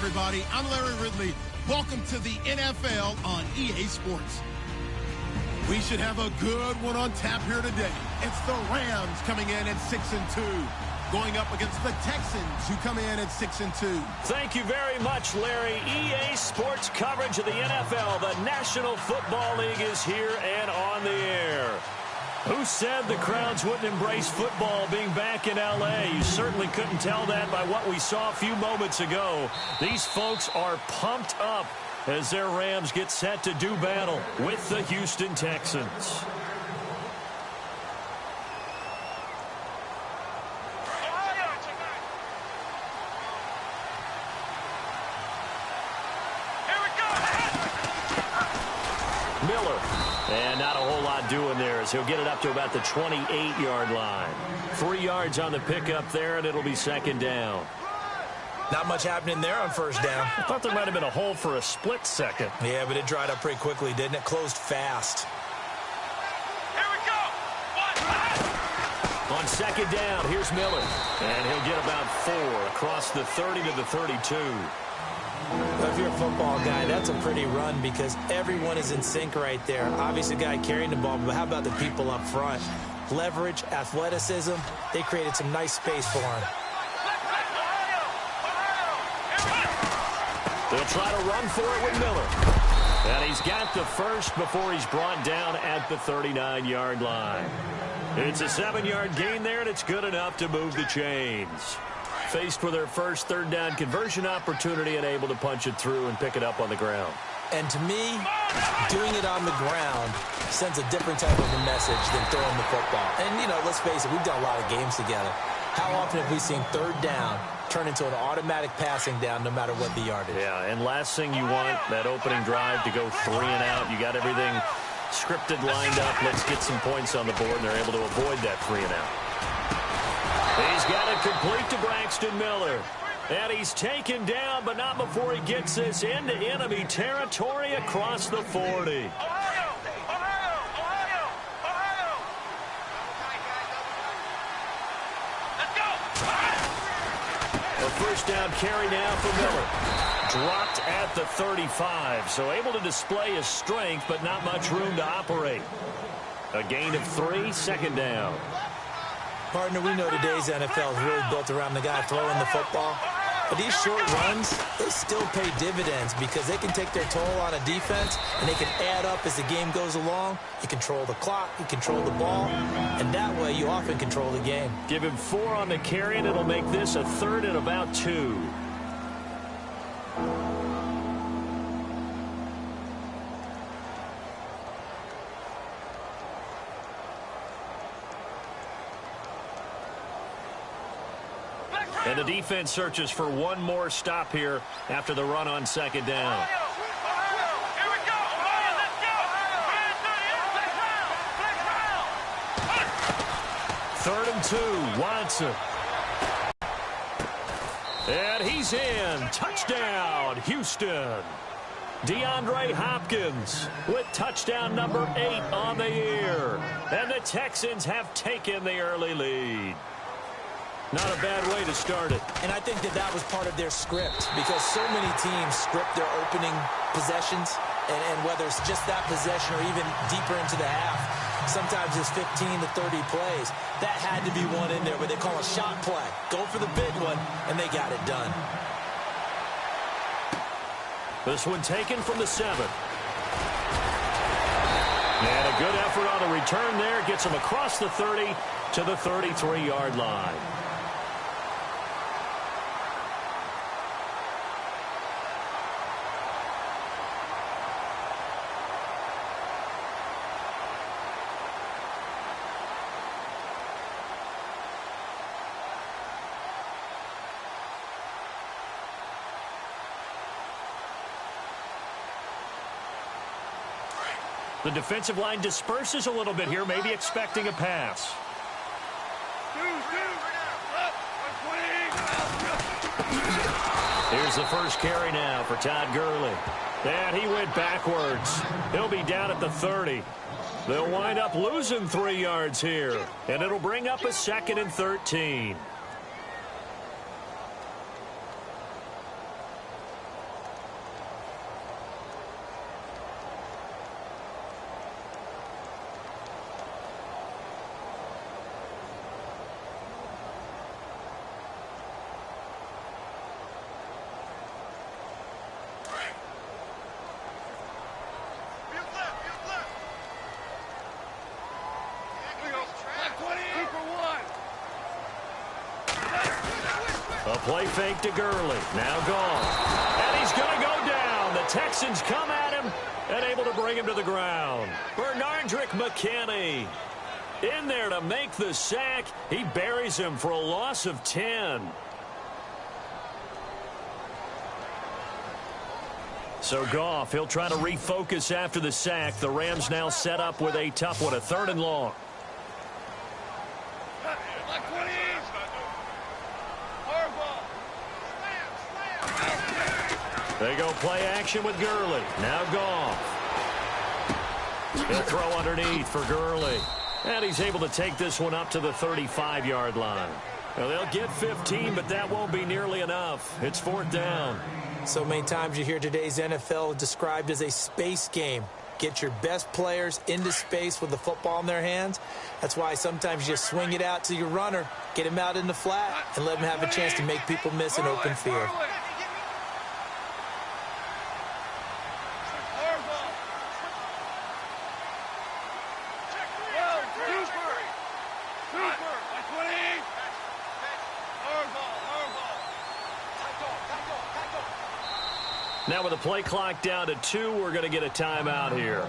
everybody. I'm Larry Ridley. Welcome to the NFL on EA Sports. We should have a good one on tap here today. It's the Rams coming in at 6-2, going up against the Texans, who come in at 6-2. Thank you very much, Larry. EA Sports coverage of the NFL. The National Football League is here and on the air. Who said the crowds wouldn't embrace football being back in L.A.? You certainly couldn't tell that by what we saw a few moments ago. These folks are pumped up as their Rams get set to do battle with the Houston Texans. Miller, and not a whole lot doing there as he'll get it up to about the 28-yard line. 3 yards on the pickup there, and it'll be second down. Not much happening there on first down. I thought there might have been a hole for a split second. Yeah, but it dried up pretty quickly, didn't it? Closed fast. Here we go. On second down, here's Miller. And he'll get about 4 across the 30 to the 32. If you're a football guy, that's a pretty run because everyone is in sync right there. Obviously, the guy carrying the ball, but how about the people up front? Leverage, athleticism, they created some nice space for him. They'll try to run for it with Miller. And he's got the first before he's brought down at the 39-yard line. It's a 7-yard gain there, and it's good enough to move the chains. Faced with their first third down conversion opportunity and able to punch it through and pick it up on the ground. And to me, doing it on the ground sends a different type of a message than throwing the football. And, you know, let's face it, we've done a lot of games together. How often have we seen third down turn into an automatic passing down no matter what the yardage? Yeah, and last thing you want, that opening drive to go 3 and out. You got everything scripted, lined up. Let's get some points on the board, and they're able to avoid that 3 and out. He's got it complete to Braxton Miller. And he's taken down, but not before he gets this into enemy territory across the 40. A first down carry now for Miller. Dropped at the 35, so able to display his strength, but not much room to operate. A gain of 3, second down. Partner, we know today's NFL is really built around the guy throwing the football. But these short runs, they still pay dividends because they can take their toll on a defense, and they can add up as the game goes along. You control the clock, you control the ball, and that way you often control the game. Give him 4 on the carry, and it'll make this a 3rd and about 2. And the defense searches for one more stop here after the run on second down. Here we go. Let's go. 3rd and 2, Watson. And he's in. Touchdown, Houston. DeAndre Hopkins with touchdown number 8 on the year. And the Texans have taken the early lead. Not a bad way to start it. And I think that was part of their script because so many teams script their opening possessions, and whether it's just that possession or even deeper into the half, sometimes it's 15 to 30 plays. That had to be one in there where they call a shot play. Go for the big one, and they got it done. This one taken from the 7. And a good effort on the return there. Gets him across the 30 to the 33-yard line. The defensive line disperses a little bit here, maybe expecting a pass. Here's the first carry now for Todd Gurley. And he went backwards. He'll be down at the 30. They'll wind up losing 3 yards here. And it'll bring up a 2nd and 13. A play fake to Gurley. Now gone. And he's going to go down. The Texans come at him and able to bring him to the ground. Bernardrick McKinney in there to make the sack. He buries him for a loss of 10. So Goff, he'll try to refocus after the sack. The Rams now set up with a tough one, a 3rd and long. They go play action with Gurley. Now Goff. He'll throw underneath for Gurley. And he's able to take this one up to the 35-yard line. Well, they'll get 15, but that won't be nearly enough. It's 4th down. So many times you hear today's NFL described as a space game. Get your best players into space with the football in their hands. That's why sometimes you just swing it out to your runner, get him out in the flat, and let him have a chance to make people miss an open field. Now with the play clock down to 2, we're going to get a timeout here.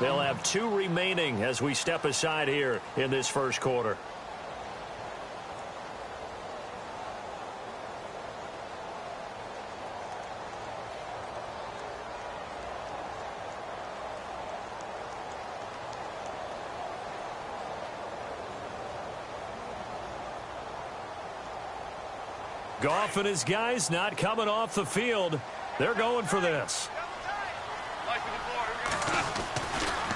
They'll have 2 remaining as we step aside here in this first quarter. Goff and his guys not coming off the field. They're going for this.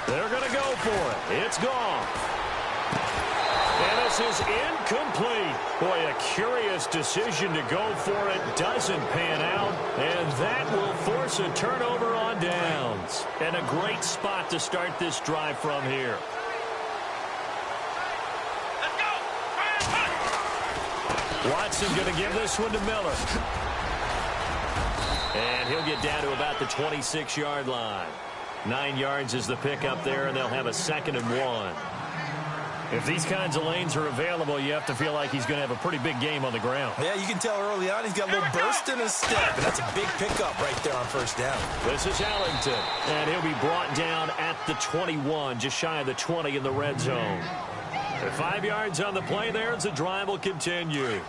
They're going to go for it. It's Goff. And this is incomplete. Boy, a curious decision to go for it. Doesn't pan out. And that will force a turnover on downs. And a great spot to start this drive from here. Watson going to give this one to Miller. And he'll get down to about the 26-yard line. 9 yards is the pickup there, and they'll have a 2nd and 1. If these kinds of lanes are available, you have to feel like he's going to have a pretty big game on the ground. Yeah, you can tell early on he's got a little burst in his step, and that's a big pickup right there on 1st down. This is Ellington, and he'll be brought down at the 21, just shy of the 20 in the red zone. 5 yards on the play there as the drive will continue.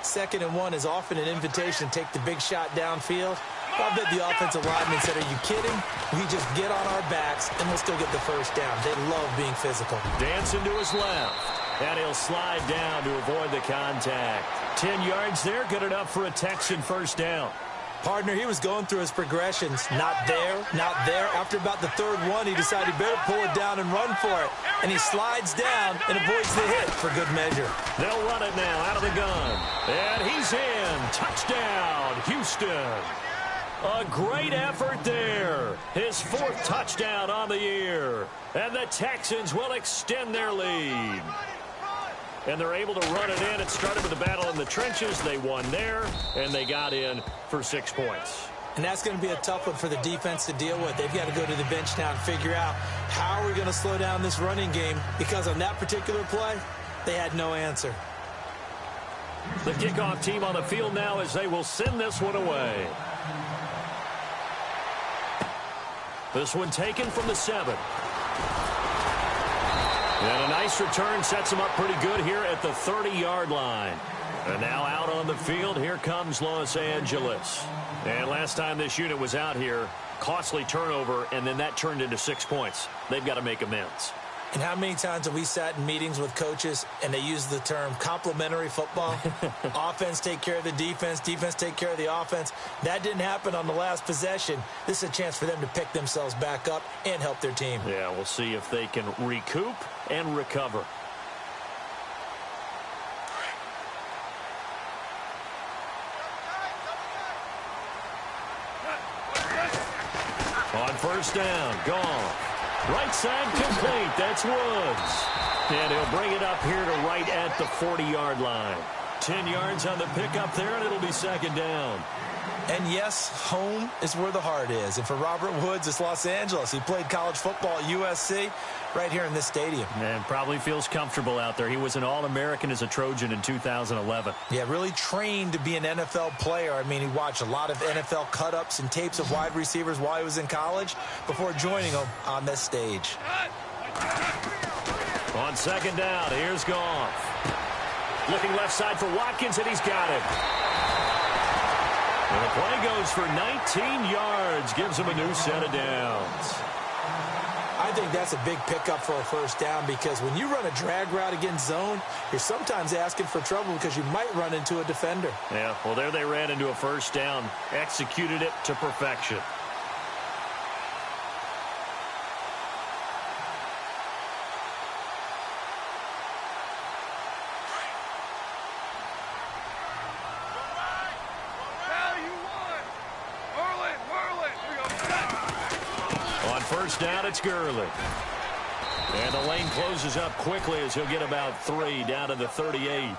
2nd and 1 is often an invitation to take the big shot downfield. I bet the offensive lineman said, are you kidding? We just get on our backs, and we'll still get the 1st down. They love being physical. Dancing to his left, and he'll slide down to avoid the contact. 10 yards there, good enough for a Texan 1st down. Partner, he was going through his progressions. Not there, not there. After about the 3rd one, he decided he better pull it down and run for it. And he slides down and avoids the hit for good measure. They'll run it now out of the gun. And he's in. Touchdown, Houston. A great effort there. His 4th touchdown on the year. And the Texans will extend their lead. And they're able to run it in. It started with a battle in the trenches. They won there, and they got in for 6 points. And that's going to be a tough one for the defense to deal with. They've got to go to the bench now and figure out how are we going to slow down this running game, because on that particular play, they had no answer. The kickoff team on the field now as they will send this one away. This one taken from the 7. And a nice return sets him up pretty good here at the 30-yard line. And now out on the field, here comes Los Angeles. And last time this unit was out here, costly turnover, and then that turned into 6 points. They've got to make amends. And how many times have we sat in meetings with coaches and they use the term complementary football? Offense take care of the defense, defense take care of the offense. That didn't happen on the last possession. This is a chance for them to pick themselves back up and help their team. Yeah, we'll see if they can recoup and recover. On 1st down, gone. Right side complete. That's Woods. And he'll bring it up here to right at the 40-yard line. 10 yards on the pickup there, and it'll be 2nd down. And yes, home is where the heart is. And for Robert Woods, it's Los Angeles. He played college football at USC right here in this stadium. And probably feels comfortable out there. He was an All-American as a Trojan in 2011. Yeah, really trained to be an NFL player. I mean, he watched a lot of NFL cut-ups and tapes of wide receivers while he was in college before joining them on this stage. On second down, here's Goff. Looking left side for Watkins, and he's got it. And the play goes for 19 yards, gives him a new set of downs. I think that's a big pickup for a first down because when you run a drag route against zone, you're sometimes asking for trouble because you might run into a defender. Yeah, well, there they ran into a first down, executed it to perfection. First down, it's Gurley. And the lane closes up quickly as he'll get about 3 down to the 38.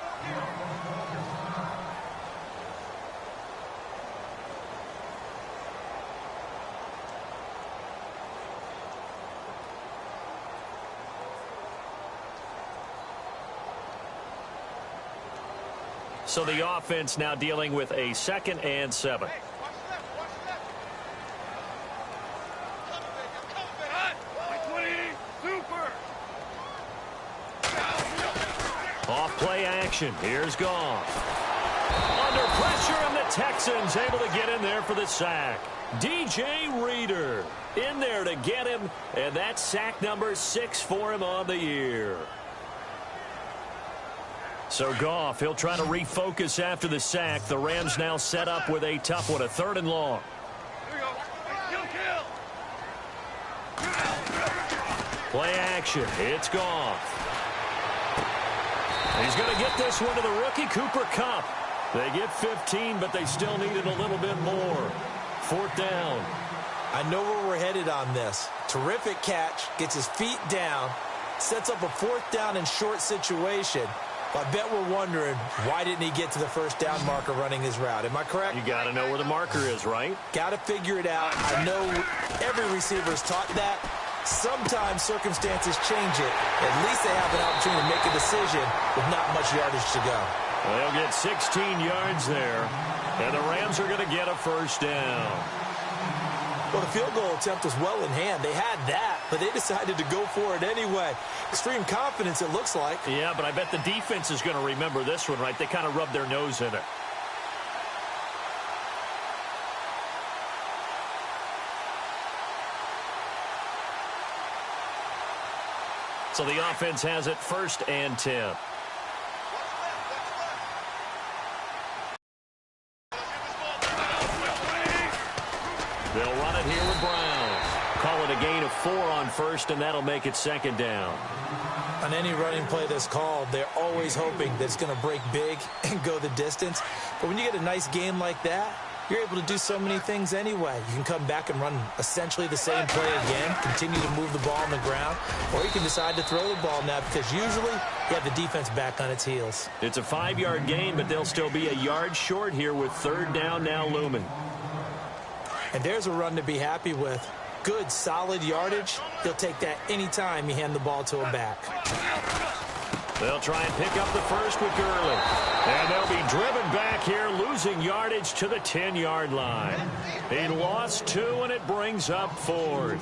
So the offense now dealing with a 2nd and 7. Off play action. Here's Goff. Under pressure, and the Texans able to get in there for the sack. DJ Reader in there to get him, and that's sack number 6 for him on the year. So Goff, he'll try to refocus after the sack. The Rams now set up with a tough one, a 3rd and long. Play action. It's Goff. He's going to get this one to the rookie, Cooper Kupp. They get 15, but they still needed a little bit more. 4th down. I know where we're headed on this. Terrific catch, gets his feet down, sets up a 4th down and short situation. I bet we're wondering, why didn't he get to the first down marker running his route? Am I correct? You got to know where the marker is, right? Got to figure it out. I know every receiver's taught that. Sometimes circumstances change it. At least they have an opportunity to make a decision with not much yardage to go. They'll get 16 yards there, and the Rams are going to get a first down. Well, the field goal attempt was well in hand. They had that, but they decided to go for it anyway. Extreme confidence, it looks like. Yeah, but I bet the defense is going to remember this one, right? They kind of rubbed their nose in it. So the offense has it 1st and 10. They'll run it here with Brown. Call it a gain of 4 on 1st, and that'll make it 2nd down. On any running play that's called, they're always hoping that it's going to break big and go the distance. But when you get a nice game like that, you're able to do so many things anyway. You can come back and run essentially the same play again, continue to move the ball on the ground, or you can decide to throw the ball now because usually you have the defense back on its heels. It's a 5-yard gain, but they'll still be a yard short here with 3rd down now looming. And there's a run to be happy with. Good, solid yardage. He'll take that anytime you hand the ball to a back. They'll try and pick up the first with Gurley. And they'll be driven back here, losing yardage to the 10-yard line. He lost 2, and it brings up 4th.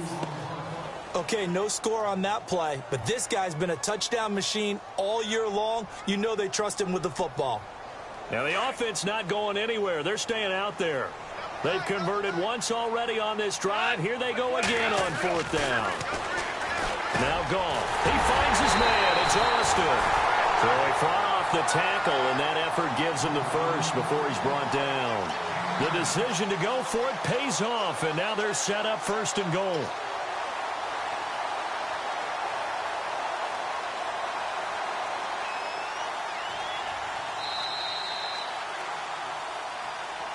Okay, no score on that play, but this guy's been a touchdown machine all year long. You know they trust him with the football. Now, the offense not going anywhere. They're staying out there. They've converted once already on this drive. Here they go again on 4th down. Now Goff. He finds his man. It's Austin. So he fought off the tackle, and that effort gives him the first before he's brought down. The decision to go for it pays off, and now they're set up 1st and goal.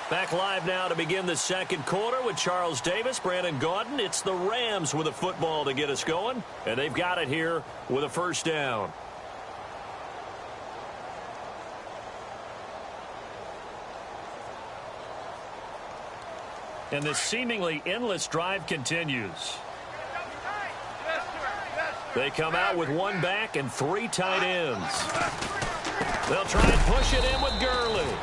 Back live now to begin the 2nd quarter with Charles Davis, Brandon Gaudin. It's the Rams with a football to get us going, and they've got it here with a first down. And this seemingly endless drive continues. They come out with one back and 3 tight ends. They'll try and push it in with Gurley.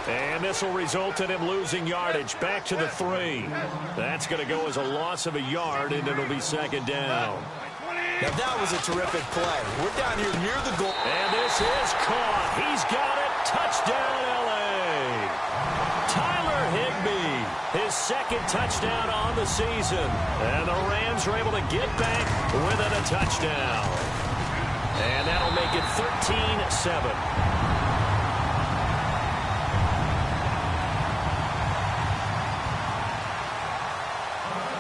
And this will result in him losing yardage back to the 3. That's going to go as a loss of a yard, and it'll be second down. Now, that was a terrific play. We're down here near the goal. And this is caught. He's got it. Touchdown, L.A. Tyler Higbee, his second touchdown on the season. And the Rams are able to get back within a touchdown. And that'll make it 13-7.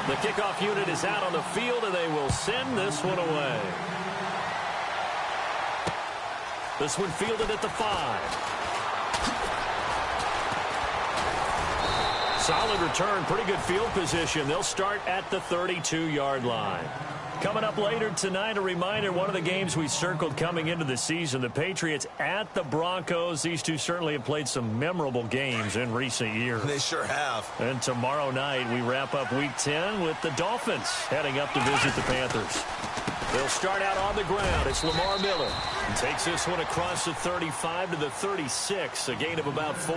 The kickoff unit is out on the field, and they will send this one away. This one fielded at the 5. Solid return, pretty good field position. They'll start at the 32-yard line. Coming up later tonight, a reminder, one of the games we circled coming into the season, the Patriots at the Broncos. These two certainly have played some memorable games in recent years. They sure have. And tomorrow night, we wrap up Week 10 with the Dolphins heading up to visit the Panthers. They'll start out on the ground. It's Lamar Miller. He takes this one across the 35 to the 36, a gain of about 4.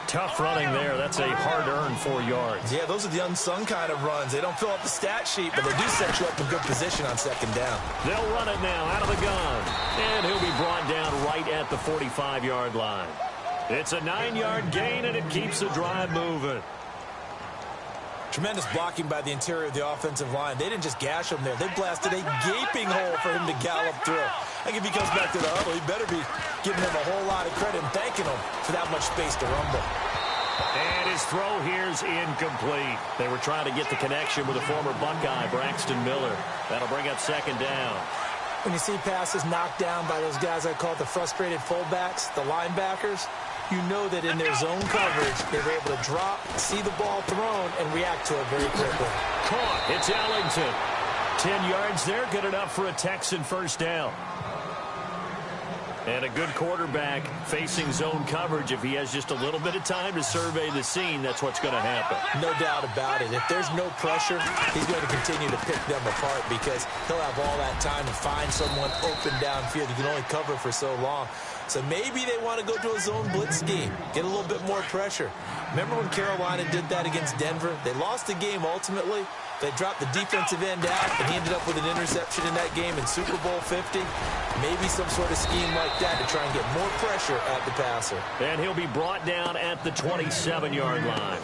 Tough running there. That's a hard-earned 4 yards. Yeah, those are the unsung kind of runs. They don't fill up the stat sheet, but they do set you up in good position on second down. They'll run it now out of the gun. And he'll be brought down right at the 45-yard line. It's a 9-yard gain, and it keeps the drive moving. Tremendous blocking by the interior of the offensive line. They didn't just gash him there. They blasted a gaping hole for him to gallop through. I think if he comes back to the huddle, he better be giving him a whole lot of credit and thanking him for that much space to rumble. And his throw here's incomplete. They were trying to get the connection with the former Buckeye, Braxton Miller. That'll bring up second down. When you see passes knocked down by those guys I call the frustrated fullbacks, the linebackers, you know that in their zone coverage, they're able to drop, see the ball thrown, and react to it very quickly. Caught. It's Ellington. 10 yards there, good enough for a Texan first down. And a good quarterback facing zone coverage. If he has just a little bit of time to survey the scene, that's what's going to happen. No doubt about it. If there's no pressure, he's going to continue to pick them apart because he'll have all that time to find someone open downfield. He can only cover for so long. So maybe they want to go to a zone blitz scheme, get a little bit more pressure. Remember when Carolina did that against Denver? They lost the game ultimately. They dropped the defensive end out, and he ended up with an interception in that game in Super Bowl 50. Maybe some sort of scheme like that to try and get more pressure at the passer. And he'll be brought down at the 27-yard line.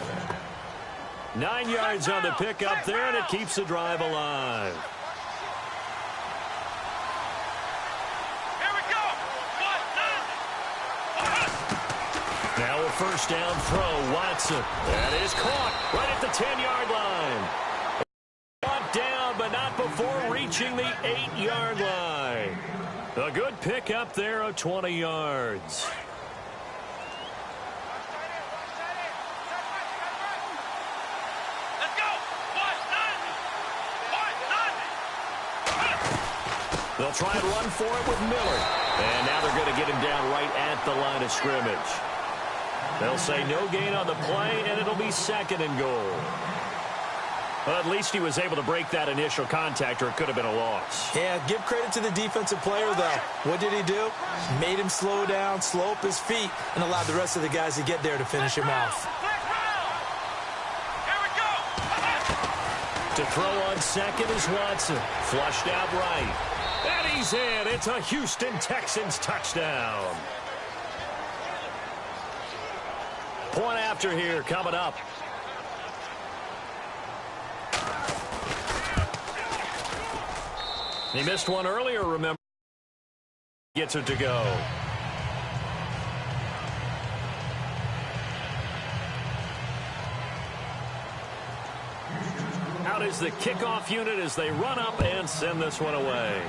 9 yards on the pickup there, and it keeps the drive alive. Here we go. Now a first down throw, Watson. That is caught right at the 10-yard line. Brought down, but not before reaching the 8-yard line. A good pickup there of 20 yards. Let's go. They'll try and run for it with Miller. And now they're going to get him down right at the line of scrimmage. They'll say no gain on the play, and it'll be second and goal. Well, at least he was able to break that initial contact, or it could have been a loss. Yeah, give credit to the defensive player, though. What did he do? Made him slow down, slow up his feet, and allowed the rest of the guys to get there to finish him off. Here we go. To throw on second is Watson. Flushed out right. And he's in. It's a Houston Texans touchdown. Point after here coming up. He missed one earlier, remember. Gets it to go. Out is the kickoff unit as they run up and send this one away.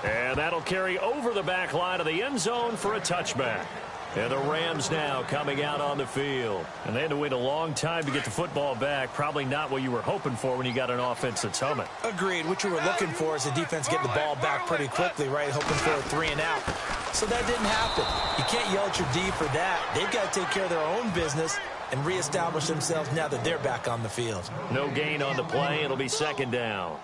And that'll carry over the back line of the end zone for a touchback. And the Rams now coming out on the field. And they had to wait a long time to get the football back. Probably not what you were hoping for when you got an offense that's humming. Agreed. What you were looking for is the defense getting the ball back pretty quickly, right? Hoping for a 3 and out. So that didn't happen. You can't yell at your D for that. They've got to take care of their own business and reestablish themselves now that they're back on the field. No gain on the play. It'll be second down.